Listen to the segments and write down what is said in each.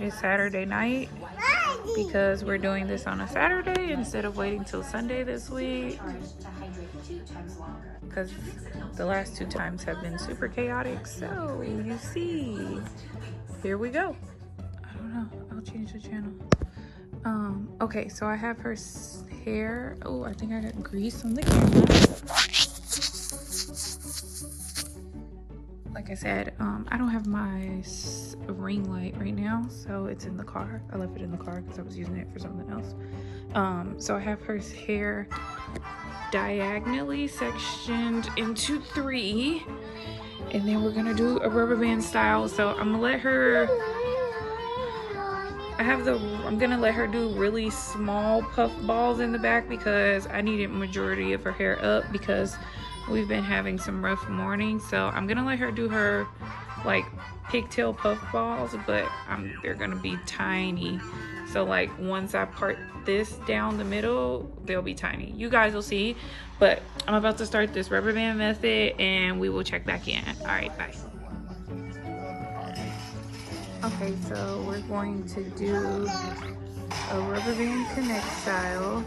It is Saturday night because we're doing this on a Saturday instead of waiting till Sunday this week, because the last 2 times have been super chaotic. So you see, here we go. I don't know, I'll change the channel. Okay, so I have her hair. Oh, I think I got grease on the camera. Like I said, I don't have my ring light right now, so it's in the car. I left it in the car because I was using it for something else. So I have her hair diagonally sectioned into 3, and then we're gonna do a rubber band style. So I'm gonna let her, I'm gonna let her do really small puff balls in the back because I needed majority of her hair up because we've been having some rough mornings. So I'm gonna let her do her like pigtail puff balls, but they're gonna be tiny. So like once I part this down the middle, they'll be tiny. You guys will see, but I'm about to start this rubber band method and we will check back in. All right, bye. Okay, so we're going to do a rubber band connect style.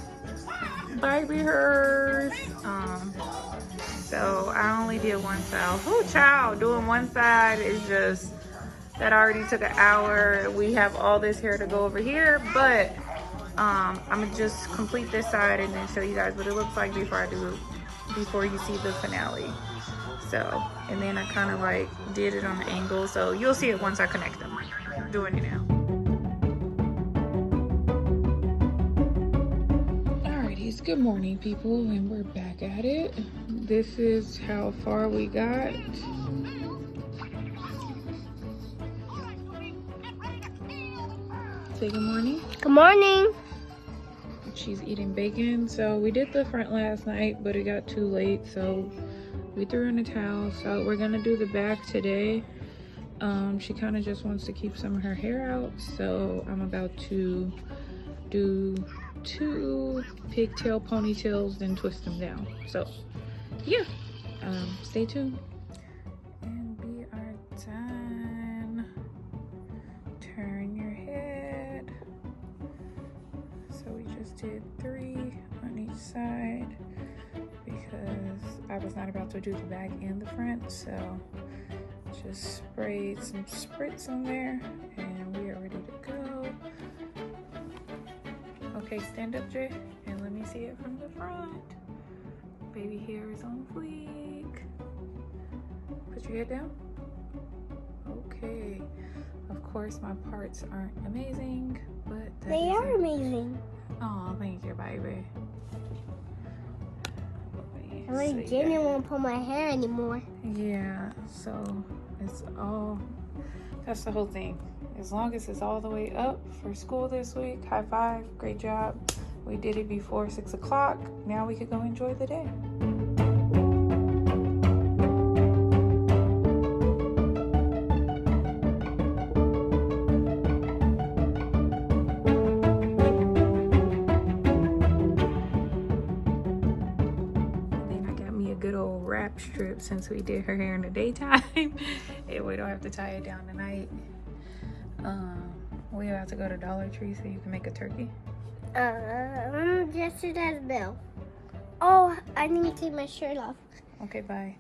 Baby hers. So I only did one style. Oh child, doing one side is just, that already took an hour. We have all this hair to go over here, but I'm gonna just complete this side and then show you guys what it looks like before you see the finale. So, and then I kind of like did it on the angle, so you'll see it once I connect them. I'm doing it now. Alrighty, good morning people, and we're back at it. This is how far we got. Say good morning. Good morning. She's eating bacon. So we did the front last night, but it got too late, so we threw in a towel. So we're gonna do the back today. She kind of just wants to keep some of her hair out, so I'm about to do 2 pigtail ponytails, then twist them down. So yeah, stay tuned. And we are done. Turn your head. So we just did 3 on each side because I was not about to do the back and the front, so just sprayed some spritz on there and we are ready to go. Okay, stand up, Jay, and let me see it from the front. Baby hair is on fleek. Put your head down. Okay. Of course, my parts aren't amazing, but they are amazing. Oh, thank you, baby. I didn't want to pull my hair anymore. Yeah, so it's all, that's the whole thing. As long as it's all the way up for school this week, high five, great job. We did it before 6 o'clock. Now we could go enjoy the day. Wrap strip since we did her hair in the daytime. And we don't have to tie it down tonight. We have to go to Dollar Tree so you can make a turkey. Just as Bill. Oh, I need to take my shirt off. Okay, bye.